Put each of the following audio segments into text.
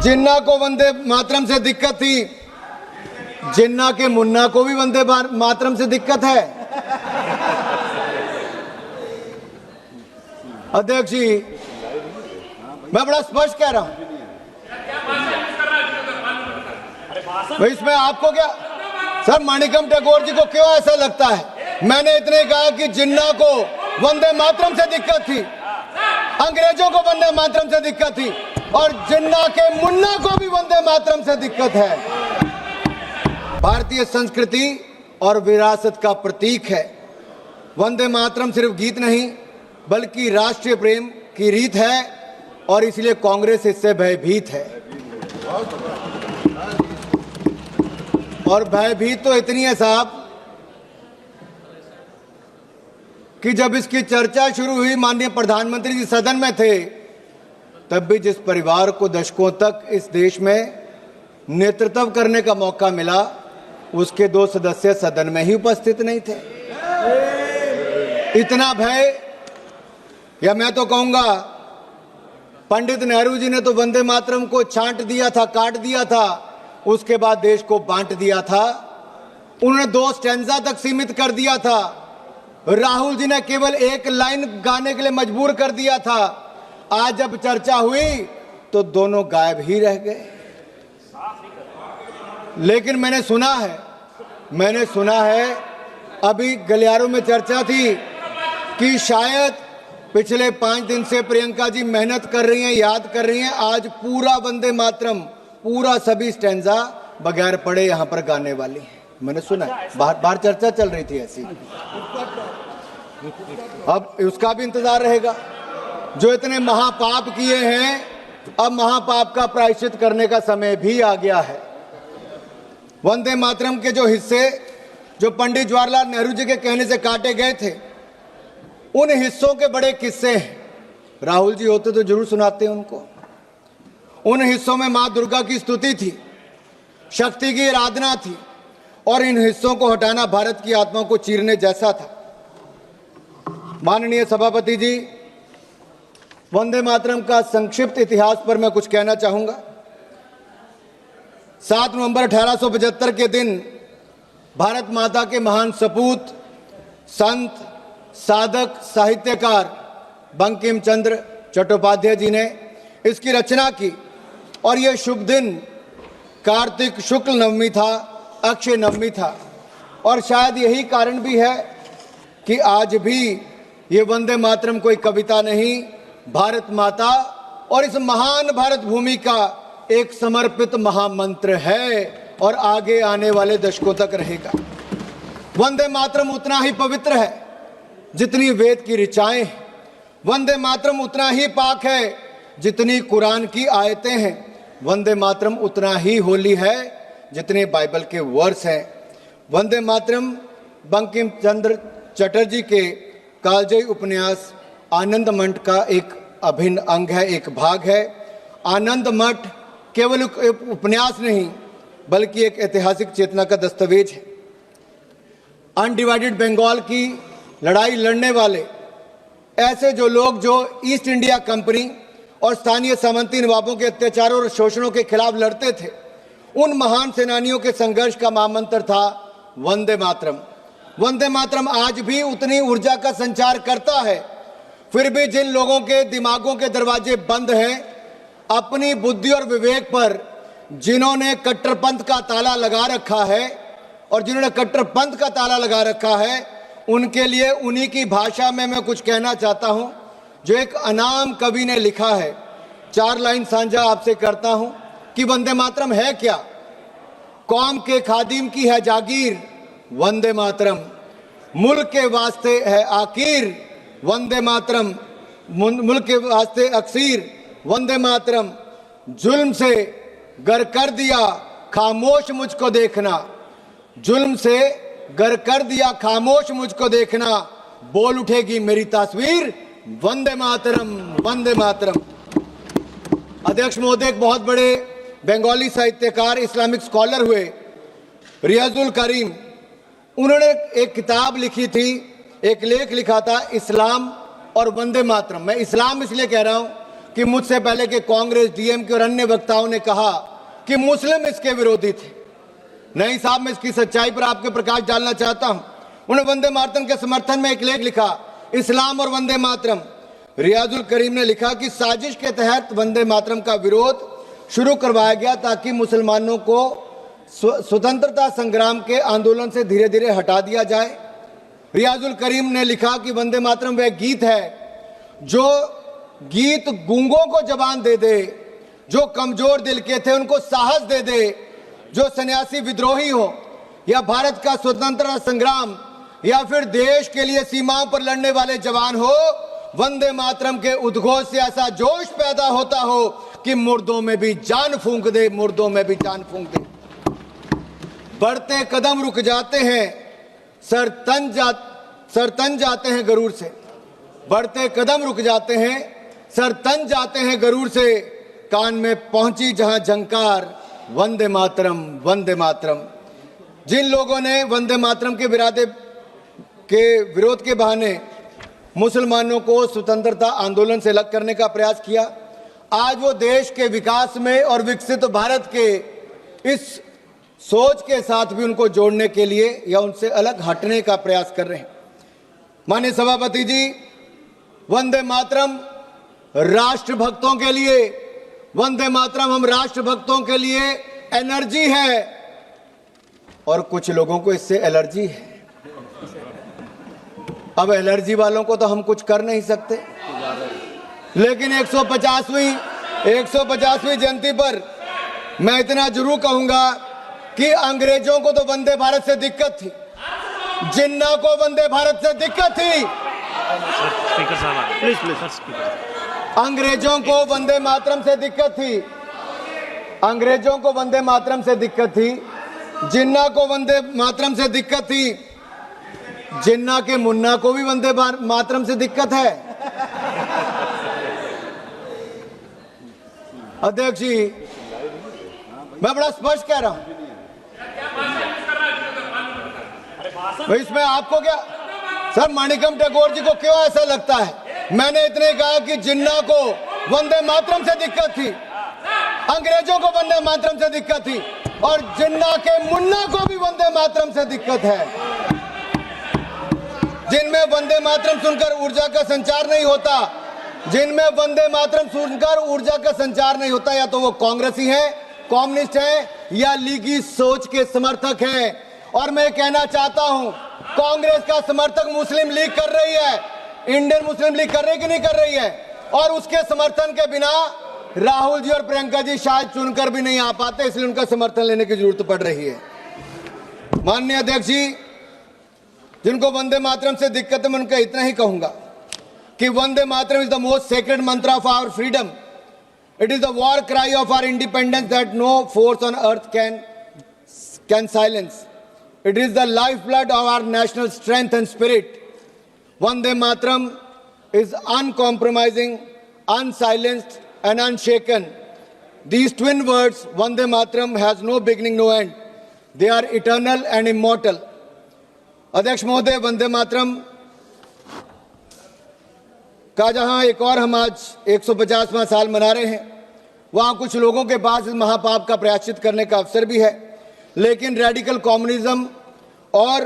जिन्ना को वंदे मातरम से दिक्कत थी, जिन्ना के मुन्ना को भी वंदे मातरम से दिक्कत है। अध्यक्ष जी, मैं बड़ा स्पष्ट कह रहा हूं भाई, इसमें आपको क्या सर, माणिकम टैगोर जी को क्यों ऐसा लगता है? मैंने इतने कहा कि जिन्ना को वंदे मातरम से दिक्कत थी, अंग्रेजों को वंदे मातरम से दिक्कत थी, और जिन्ना के मुन्ना को भी वंदे मातरम से दिक्कत है। भारतीय संस्कृति और विरासत का प्रतीक है। वंदे मातरम सिर्फ गीत नहीं बल्कि राष्ट्रीय प्रेम की रीत है, और इसलिए कांग्रेस इससे भयभीत है। और भयभीत तो इतनी है साहब कि जब इसकी चर्चा शुरू हुई, माननीय प्रधानमंत्री जी सदन में थे, तब भी जिस परिवार को दशकों तक इस देश में नेतृत्व करने का मौका मिला, उसके 2 सदस्य सदन में ही उपस्थित नहीं थे। इतना भय, या मैं तो कहूंगा पंडित नेहरू जी ने तो वंदे मातरम को छांट दिया था, काट दिया था, उसके बाद देश को बांट दिया था। उन्होंने 2 स्टैंजा तक सीमित कर दिया था। राहुल जी ने केवल 1 लाइन गाने के लिए मजबूर कर दिया था। आज जब चर्चा हुई तो दोनों गायब ही रह गए। लेकिन मैंने सुना है अभी गलियारों में चर्चा थी कि शायद पिछले 5 दिन से प्रियंका जी मेहनत कर रही हैं, याद कर रही हैं, आज पूरा वंदे मातरम, पूरा सभी स्टैंजा बगैर पढ़े यहां पर गाने वाली है। मैंने सुना, बाहर चर्चा चल रही थी ऐसी। अब उसका भी इंतजार रहेगा। जो इतने महापाप किए हैं, अब महापाप का प्रायश्चित करने का समय भी आ गया है। वंदे मातरम के जो हिस्से जो पंडित जवाहरलाल नेहरू जी के कहने से काटे गए थे, उन हिस्सों के बड़े किस्से हैं। राहुल जी होते तो जरूर सुनाते उनको। उन हिस्सों में मां दुर्गा की स्तुति थी, शक्ति की आराधना थी, और इन हिस्सों को हटाना भारत की आत्मा को चीरने जैसा था। माननीय सभापति जी, वंदे मातरम का संक्षिप्त इतिहास पर मैं कुछ कहना चाहूंगा। 7 नवंबर 1875 के दिन भारत माता के महान सपूत, संत, साधक, साहित्यकार बंकिम चंद्र चट्टोपाध्याय जी ने इसकी रचना की। और यह शुभ दिन कार्तिक शुक्ल नवमी था, अक्षय नवमी था, और शायद यही कारण भी है कि आज भी ये वंदे मातरम कोई कविता नहीं, भारत माता और इस महान भारत भूमि का एक समर्पित महामंत्र है, और आगे आने वाले दशकों तक रहेगा। वंदे मातरम उतना ही पवित्र है जितनी वेद की ऋचाएं हैं। वंदे मातरम उतना ही पाक है जितनी कुरान की आयतें हैं। वंदे मातरम उतना ही होली है जितने बाइबल के वर्स हैं। वंदे मातरम बंकिम चंद्र चटर्जी के कालजयी उपन्यास आनंद मठ का एक अभिन्न अंग है, एक भाग है। आनंद मठ केवल एक उपन्यास नहीं बल्कि एक ऐतिहासिक चेतना का दस्तावेज है। अनडिवाइडेड बंगाल की लड़ाई लड़ने वाले ऐसे जो लोग जो ईस्ट इंडिया कंपनी और स्थानीय सामंती नवाबों के अत्याचारों और शोषणों के खिलाफ लड़ते थे, उन महान सेनानियों के संघर्ष का महामंत्र था वंदे मातरम। वंदे मातरम आज भी उतनी ऊर्जा का संचार करता है। फिर भी जिन लोगों के दिमागों के दरवाजे बंद हैं, अपनी बुद्धि और विवेक पर जिन्होंने कट्टरपंथ का ताला लगा रखा है, और जिन्होंने कट्टरपंथ का ताला लगा रखा है, उनके लिए उन्हीं की भाषा में मैं कुछ कहना चाहता हूं जो एक अनाम कवि ने लिखा है। 4 लाइन साझा आपसे करता हूं कि वंदे मातरम है क्या। कौम के खादिम की है जागीर वंदे मातरम, मुल्क के वास्ते है आकीर वंदे मातरम, मुल्क के वास्ते अक्सीर वंदे मातरम, जुल्म से गर कर दिया खामोश मुझको देखना, जुल्म से गर कर दिया खामोश मुझको देखना, बोल उठेगी मेरी तस्वीर वंदे मातरम वंदे मातरम। अध्यक्ष महोदय एक बहुत बड़े बंगाली साहित्यकार, इस्लामिक स्कॉलर हुए रियाजुल करीम, उन्होंने एक किताब लिखी थी, एक लेख लिखा था, इस्लाम और वंदे मातरम। मैं इस्लाम इसलिए कह रहा हूं कि मुझसे पहले के कांग्रेस, डीएमके और अन्य वक्ताओं ने कहा कि मुस्लिम इसके विरोधी थे। नहीं साहब, मैं इसकी सच्चाई पर आपके प्रकाश डालना चाहता हूं। उन्होंने वंदे मातरम के समर्थन में एक लेख लिखा, इस्लाम और वंदे मातरम। रियाजुल करीम ने लिखा कि साजिश के तहत वंदे मातरम का विरोध शुरू करवाया गया ताकि मुसलमानों को स्वतंत्रता संग्राम के आंदोलन से धीरे धीरे हटा दिया जाए। रियाजुल करीम ने लिखा कि वंदे मातरम वह गीत है जो गीत गूंगों को जबान दे दे, जो कमजोर दिल के थे उनको साहस दे दे, जो सन्यासी विद्रोही हो या भारत का स्वतंत्रता संग्राम या फिर देश के लिए सीमाओं पर लड़ने वाले जवान हो, वंदे मातरम के उद्घोष से ऐसा जोश पैदा होता हो कि मुर्दों में भी जान फूंक दे, मुर्दों में भी जान फूंक दे। बढ़ते कदम रुक जाते हैं, सर तन जाते हैं गरूर से। बढ़ते कदम रुक जाते हैं, सर तन जाते हैं गरूर से। कान में पहुंची जहां झंकार, वंदे मातरम, वंदे मातरम। जिन लोगों ने वंदे मातरम के विरोध के बहाने मुसलमानों को स्वतंत्रता आंदोलन से अलग करने का प्रयास किया, आज वो देश के विकास में और विकसित भारत के इस सोच के साथ भी उनको जोड़ने के लिए या उनसे अलग हटने का प्रयास कर रहे हैं। माननीय सभापति जी, वंदे मातरम राष्ट्रभक्तों के लिए, वंदे मातरम हम राष्ट्रभक्तों के लिए एनर्जी है और कुछ लोगों को इससे एलर्जी है। अब एलर्जी वालों को तो हम कुछ कर नहीं सकते, लेकिन 150वीं जयंती पर मैं इतना जरूर कहूंगा कि अंग्रेजों को तो वंदे भारत से दिक्कत थी, जिन्ना को वंदे भारत से दिक्कत थी। अंग्रेजों को वंदे मातरम से दिक्कत थी, अंग्रेजों को वंदे मातरम से दिक्कत थी, जिन्ना को वंदे मातरम से दिक्कत थी, जिन्ना के मुन्ना को भी वंदे मातरम से दिक्कत है। अध्यक्ष जी, मैं बड़ा स्पष्ट कह रहा हूं, इसमें आपको क्या सर, माणिकम टैगोर जी को क्यों ऐसा लगता है? मैंने इतने कहा कि जिन्ना को वंदे मातरम से दिक्कत थी, अंग्रेजों को वंदे मातरम से दिक्कत थी और जिन्ना के मुन्ना को भी वंदे मातरम से दिक्कत है। जिनमें वंदे मातरम सुनकर ऊर्जा का संचार नहीं होता, जिनमें वंदे मातरम सुनकर ऊर्जा का संचार नहीं होता, या तो वो कांग्रेसी हैं, कम्युनिस्ट हैं या लीगी सोच के समर्थक हैं। और मैं कहना चाहता हूं, कांग्रेस का समर्थक मुस्लिम लीग कर रही है, इंडियन मुस्लिम लीग कर रही है कि नहीं कर रही है? और उसके समर्थन के बिना राहुल जी और प्रियंका जी शायद चुनकर भी नहीं आ पाते, इसलिए उनका समर्थन लेने की जरूरत पड़ रही है। माननीय अध्यक्ष जी, जिनको वंदे मातरम से दिक्कत है, मैं उनका इतना ही कहूंगा कि Vande Mataram is the most sacred mantra of our freedom. It is the war cry of our independence that no force on earth can silence. It is the lifeblood of our national strength and spirit. Vande Mataram is uncompromising, unsilenced and unshaken. These twin words, Vande Mataram, has no beginning, no end. They are eternal and immortal. अध्यक्ष महोदय, वंदे मातरम का जहां एक और हम आज 150वां साल मना रहे हैं, वहां कुछ लोगों के पास इस महापाप का प्रायश्चित करने का अवसर भी है, लेकिन रेडिकल कम्युनिज्म और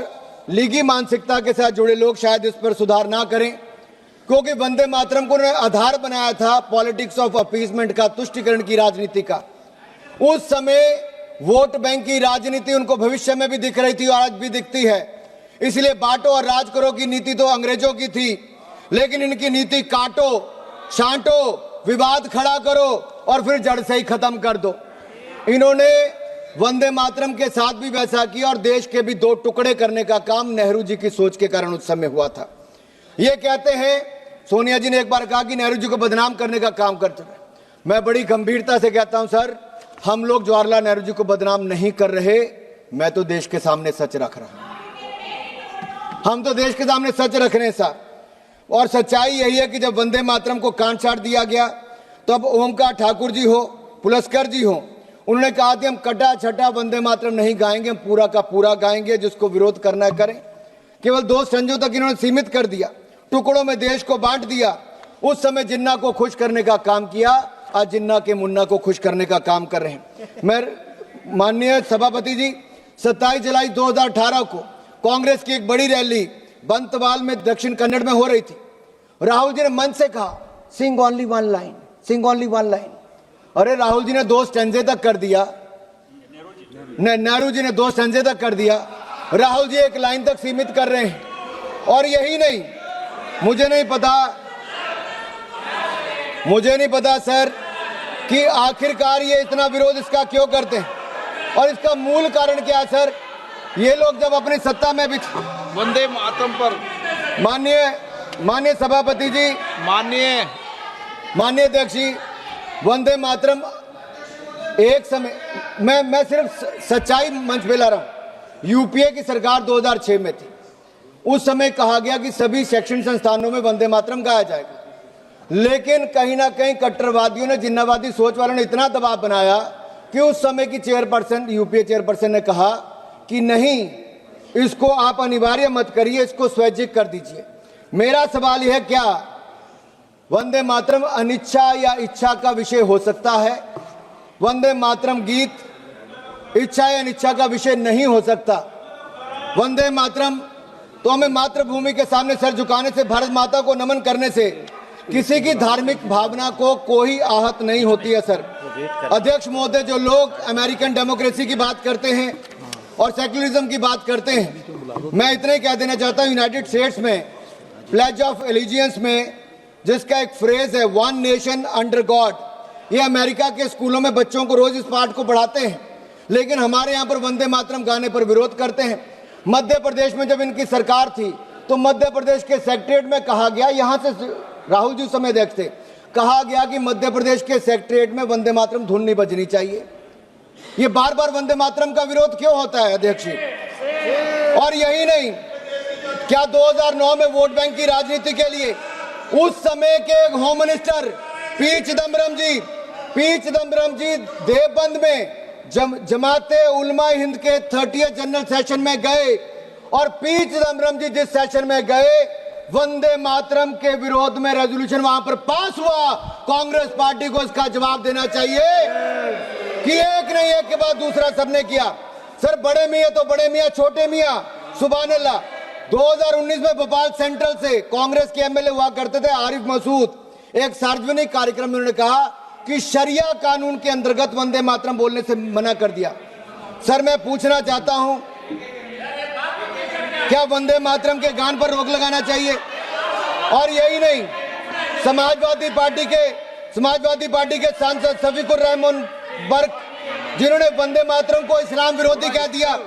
लीगी मानसिकता के साथ जुड़े लोग शायद इस पर सुधार ना करें, क्योंकि वंदे मातरम को उन्होंने आधार बनाया था पॉलिटिक्स ऑफ अपीसमेंट का, तुष्टिकरण की राजनीति का। उस समय वोट बैंक की राजनीति उनको भविष्य में भी दिख रही थी और आज भी दिखती है। इसलिए बांटो और राज करो की नीति तो अंग्रेजों की थी, लेकिन इनकी नीति काटो, छांटो, विवाद खड़ा करो और फिर जड़ से ही खत्म कर दो। इन्होंने वंदे मातरम के साथ भी वैसा किया और देश के भी दो टुकड़े करने का काम नेहरू जी की सोच के कारण उस समय हुआ था। ये कहते हैं, सोनिया जी ने एक बार कहा कि नेहरू जी को बदनाम करने का काम करते हैं। मैं बड़ी गंभीरता से कहता हूं सर, हम लोग जवाहरलाल नेहरू जी को बदनाम नहीं कर रहे, मैं तो देश के सामने सच रख रहा हूं। हम तो देश के सामने सच रख रहे हैं साहब, और सच्चाई यही है कि जब वंदे मातरम को काट छाट दिया गया, तब ओमकार ठाकुर जी हो, पुलस्कर जी हो, उन्होंने कहा कि हम कटा छटा वंदे मातरम नहीं गाएंगे, हम पूरा का पूरा गाएंगे, जिसको विरोध करना है करें। केवल 2 संजों तक इन्होंने सीमित कर दिया, टुकड़ों में देश को बांट दिया। उस समय जिन्ना को खुश करने का काम किया, आज जिन्ना के मुन्ना को खुश करने का काम कर रहे हैं। मैं माननीय सभापति जी, 27 जुलाई 2018 को कांग्रेस की एक बड़ी रैली बंतवाल में दक्षिण कन्नड़ में हो रही थी। राहुल जी ने मंच से कहा सिंग ओनली वन लाइन, सिंग ओनली वन लाइन। अरे राहुल जी ने 2 स्टैंजे तक कर दिया, नेहरू जी ने 2 स्टैंजे तक कर दिया, राहुल जी 1 लाइन तक सीमित कर रहे हैं। और यही नहीं, मुझे नहीं पता सर कि आखिरकार ये इतना विरोध इसका क्यों करते हैं और इसका मूल कारण क्या है सर। ये लोग जब अपनी सत्ता में भी वंदे मातरम पर माननीय सभापति जी, माननीय अध्यक्ष जी, वंदे मातरम एक समय मैं सिर्फ सच्चाई मंच पे ला रहा हूं। यूपीए की सरकार 2006 में थी। उस समय कहा गया कि सभी शैक्षणिक संस्थानों में वंदे मातरम गाया जाएगा, लेकिन कहीं ना कहीं कट्टरवादियों ने, जिन्नावादी सोच वालों ने इतना दबाव बनाया कि उस समय की चेयरपर्सन, यूपीए चेयरपर्सन ने कहा कि नहीं, इसको आप अनिवार्य मत करिए, इसको स्वैच्छिक कर दीजिए। मेरा सवाल यह है, क्या वंदे मातरम अनिच्छा या इच्छा का विषय हो सकता है? वंदे मातरम गीत इच्छा या अनिच्छा का विषय नहीं हो सकता। वंदे मातरम तो हमें मातृभूमि के सामने सर झुकाने से, भारत माता को नमन करने से किसी की धार्मिक भावना को कोई आहत नहीं होती है सर। अध्यक्ष महोदय, जो लोग अमेरिकन डेमोक्रेसी की बात करते हैं और सेक्युलरिज्म की बात करते हैं, मैं इतना ही कह देना चाहता हूं, यूनाइटेड स्टेट्स में प्लेज ऑफ एलिजियंस में जिसका एक फ्रेज है वन नेशन अंडर गॉड, ये अमेरिका के स्कूलों में बच्चों को रोज इस पाठ को पढ़ाते हैं, लेकिन हमारे यहाँ पर वंदे मातरम गाने पर विरोध करते हैं। मध्य प्रदेश में जब इनकी सरकार थी तो मध्य प्रदेश के सेक्रेटरीट में कहा गया, यहाँ से राहुल जी समय देखते, कहा गया कि मध्य प्रदेश के सेक्रेटरीट में वंदे मातरम धुन नहीं बजनी चाहिए। ये बार बार वंदे मातरम का विरोध क्यों होता है अध्यक्ष जी? और यही नहीं, क्या 2009 में वोट बैंक की राजनीति के लिए उस समय के एक होम मिनिस्टर पी चिदम्बरम जी देवबंद में जमाते उलमा हिंद के 30th जनरल सेशन में गए, और पी चिदम्बरम जी जिस सेशन में गए, वंदे मातरम के विरोध में रेजोल्यूशन वहां पर पास हुआ। कांग्रेस पार्टी को इसका जवाब देना चाहिए कि एक नहीं, एक के बाद दूसरा सबने किया। सर बड़े मियां तो बड़े मियां, छोटे मियां सुभान अल्लाह। 2019 में भोपाल सेंट्रल से कांग्रेस के एमएलए हुआ करते थे आरिफ मसूद, एक सार्वजनिक कार्यक्रम में उन्होंने कहा कि शरिया कानून के अंतर्गत वंदे मातरम बोलने से मना कर दिया। सर मैं पूछना चाहता हूं, क्या वंदे मातरम के गान पर रोक लगाना चाहिए? और यही नहीं, समाजवादी पार्टी के सांसद शफीकुर रहमान बर्क, जिन्होंने वंदे मातरम को इस्लाम विरोधी कह दिया।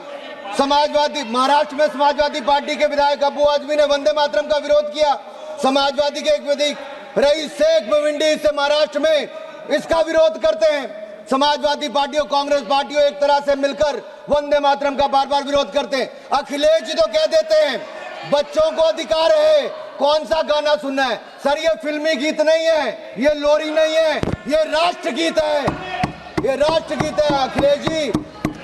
महाराष्ट्र में समाजवादी पार्टी के विधायक अबू आजमी ने वंदे मातरम का विरोध किया। समाजवादी के एक विधायक रईस शेख भिवंडी से महाराष्ट्र में इसका विरोध करते हैं। समाजवादी पार्टी और कांग्रेस पार्टियों एक तरह से मिलकर वंदे मातरम का बार बार विरोध करते हैं। अखिलेश जी तो कह देते हैं बच्चों को अधिकार है कौन सा गाना सुनना है। सर ये फिल्मी गीत नहीं है, ये लोरी नहीं है, ये राष्ट्रगीत है, ये राष्ट्रगीत है। अखिलेश जी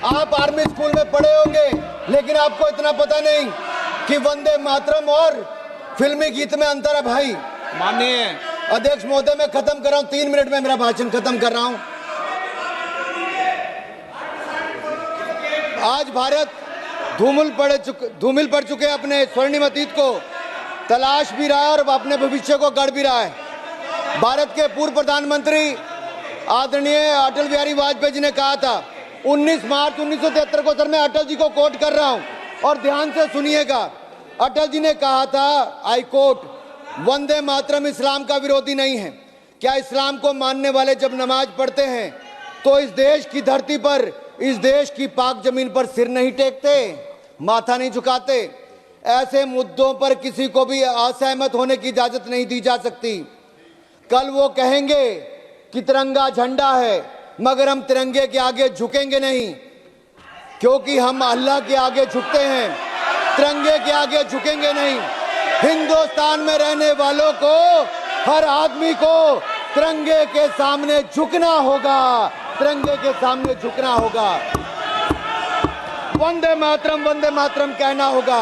आप आर्मी स्कूल में पढ़े होंगे, लेकिन आपको इतना पता नहीं कि वंदे मातरम और फिल्मी गीत में अंतर है भाई। माननीय अध्यक्ष महोदय मैं खत्म कर रहा हूं, 3 मिनट में मेरा भाषण खत्म कर रहा हूं। आज भारत धूमिल पड़ चुके अपने स्वर्णिम अतीत को तलाश भी रहा है और अपने भविष्य को गढ़ भी रहा है। भारत के पूर्व प्रधानमंत्री आदरणीय अटल बिहारी वाजपेयी जी ने कहा था 19 मार्च 1973 को, सर मैं अटल जी को कोट कर रहा हूं और ध्यान से सुनिएगा। अटल जी ने कहा था, आई कोट, वंदे मातरम इस्लाम का विरोधी नहीं है। क्या इस्लाम को मानने वाले जब नमाज पढ़ते हैं तो इस देश की धरती पर, इस देश की पाक जमीन पर सिर नहीं टेकते, माथा नहीं झुकाते? ऐसे मुद्दों पर किसी को भी असहमत होने की इजाजत नहीं दी जा सकती। कल वो कहेंगे कि तिरंगा झंडा है, मगर हम तिरंगे के आगे झुकेंगे नहीं, क्योंकि हम अल्लाह के आगे झुकते हैं, तिरंगे के आगे झुकेंगे नहीं। हिंदुस्तान में रहने वालों को, हर आदमी को तिरंगे के सामने झुकना होगा, तिरंगे के सामने झुकना होगा। वंदे मातरम कहना होगा।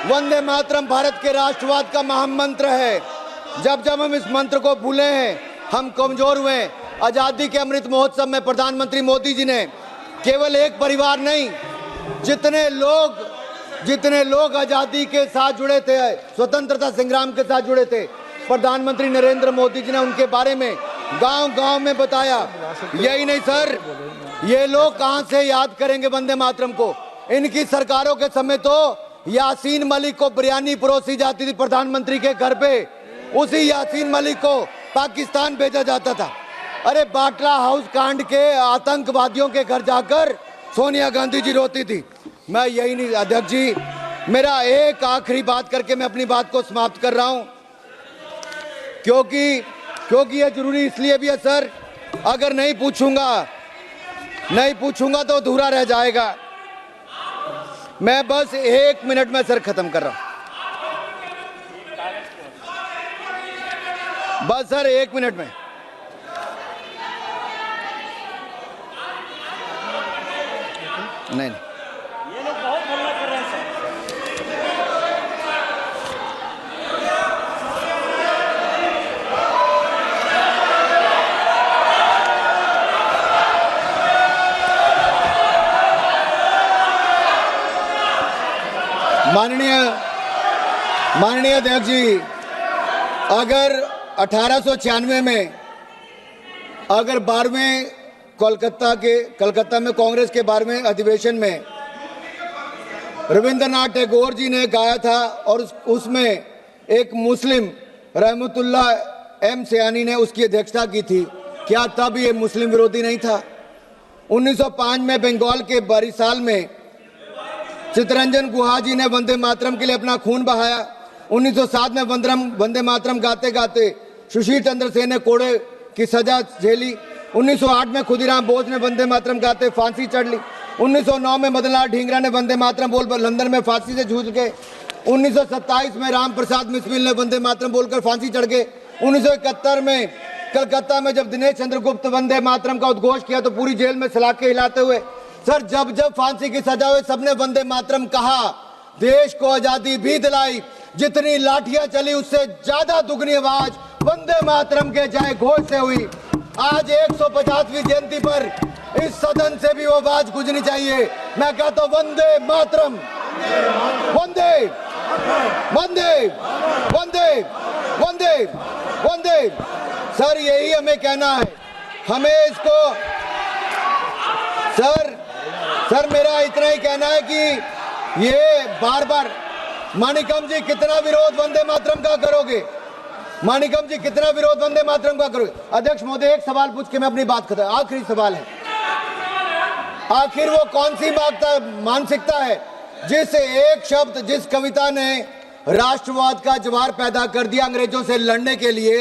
वंदे मातरम भारत के राष्ट्रवाद का महामंत्र है। जब जब हम इस मंत्र को भूले हैं, हम कमजोर हुए। आजादी के अमृत महोत्सव में प्रधानमंत्री मोदी जी ने केवल एक परिवार नहीं, जितने लोग आजादी के साथ जुड़े थे, स्वतंत्रता संग्राम के साथ जुड़े थे, प्रधानमंत्री नरेंद्र मोदी जी ने उनके बारे में गांव-गांव में बताया। यही नहीं सर, ये लोग कहां से याद करेंगे वंदे मातरम को। इनकी सरकारों के समय तो यासीन मलिक को बिरयानी परोसी जाती थी प्रधानमंत्री के घर पे, उसी यासीन मलिक को पाकिस्तान भेजा जाता था। अरे बाटला हाउस कांड के आतंकवादियों के घर जाकर सोनिया गांधी जी रोती थी। मैं यही नहीं अध्यक्ष जी, मेरा एक आखिरी बात करके मैं अपनी बात को समाप्त कर रहा हूं, क्योंकि ये जरूरी इसलिए भी है सर, अगर नहीं पूछूंगा तो अधूरा रह जाएगा। मैं बस 1 मिनट में सर खत्म कर रहा हूं, बस सर 1 मिनट में। नहीं ये लोग बहुत हल्ला कर रहे हैं सर। माननीय अध्यक्ष जी, अगर 1896 में अगर 12वें कलकत्ता में कांग्रेस के 12वें अधिवेशन में रविंद्रनाथ टैगोर जी ने गाया था और उसमें एक मुस्लिम रहमतुल्लाह एम सयानी ने उसकी अध्यक्षता की थी, क्या तब ये मुस्लिम विरोधी नहीं था? 1905 में बंगाल के बारिसाल में चित्तरंजन गुहा जी ने वंदे मातरम के लिए अपना खून बहाया। 1907 में वंदे मातरम गाते गाते सुशील चंद्र सेन ने कोड़े की सजा झेली। 1908 में खुदीराम बोस ने वंदे मातरम गाते फांसी चढ़ ली। 1909 में मदनलाल ढींगरा ने वंदे मातरम बोल लंदन में फांसी से जूझ गए। 1927 में राम प्रसाद मिस्मिल ने वंदे मातरम बोलकर फांसी चढ़ गए। 1971 में कलकत्ता में जब दिनेश चंद्रगुप्त वंदे मातरम का उद्घोष किया तो पूरी जेल में सलाखे हिलाते हुए सर जब फांसी की सजा हुई सबने वंदे मातरम कहा। देश को आजादी भी दिलाई, जितनी लाठियां चली उससे ज्यादा दुगनी आवाज वंदे मातरम के जय घोष से हुई। आज 150वीं जयंती पर इस सदन से भी वो आवाज गूंजनी चाहिए। मैं कहता हूं वंदे मातरम, वंदे वंदे वंदे वंदे वंदे। सर यही हमें कहना है, हमें इसको सर मेरा इतना ही कहना है कि ये बार बार मानिकम जी कितना विरोध वंदे मातरम का करोगे? मानिकम जी कितना विरोध वंदे मातरम का करोगे? अध्यक्ष महोदय एक सवाल पूछ के मैं अपनी बात खत्म, आखिरी सवाल है, आखिर वो कौन सी मानसिकता है जिस एक शब्द जिस कविता ने राष्ट्रवाद का ज्वार पैदा कर दिया अंग्रेजों से लड़ने के लिए,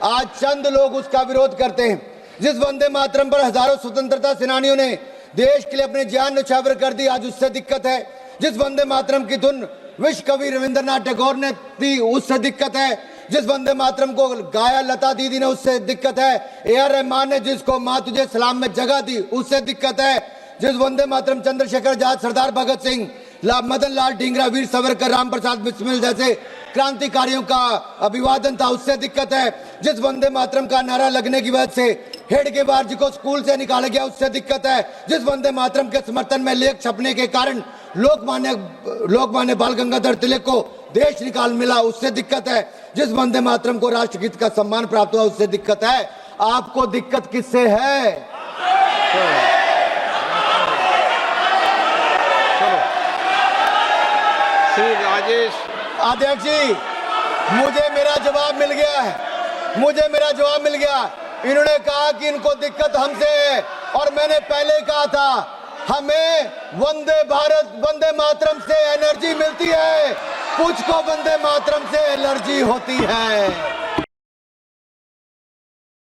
आज चंद लोग उसका विरोध करते हैं। जिस वंदे मातरम पर हजारों स्वतंत्रता सेनानियों ने देश के लिए अपनी जान न्यौछावर कर दी, आज उससे दिक्कत है। जिस वंदे मातरम की धुन विश्व कवि रविंद्रनाथ टैगोर ने दी, उससे दिक्कत है। जिस वंदे मातरम को गाया लता दीदी ने, उससे दिक्कत है। ए.आर. रहमान ने जिसको माँ तुझे सलाम में जगह दी, उससे दिक्कत है। जिस वंदे मातरम चंद्रशेखर आजाद, सरदार भगत सिंह, मदन लाल ढींगरा, वीर सावरकर, राम प्रसाद बिस्मिल जैसे क्रांतिकारियों का अभिवादन था, उससे दिक्कत है। जिस वंदे मातरम का नारा लगने की वजह से हेडगेवार जी को स्कूल से निकाला गया, उससे दिक्कत है। जिस वंदे मातरम के समर्थन में लेख छपने के कारण लोकमान्य बाल गंगाधर तिलक को देश निकाल मिला, उससे दिक्कत है। जिस वंदे मातरम को राष्ट्रगीत का सम्मान प्राप्त हुआ, उससे दिक्कत है। आपको दिक्कत किससे है? श्री राजेश अध्यक्ष जी, मुझे मेरा जवाब मिल गया है, मुझे मेरा जवाब मिल गया। इन्होंने कहा कि इनको दिक्कत हमसे है और मैंने पहले कहा था हमें वंदे मातरम से एनर्जी मिलती है, कुछ को वंदे मातरम से एलर्जी होती है।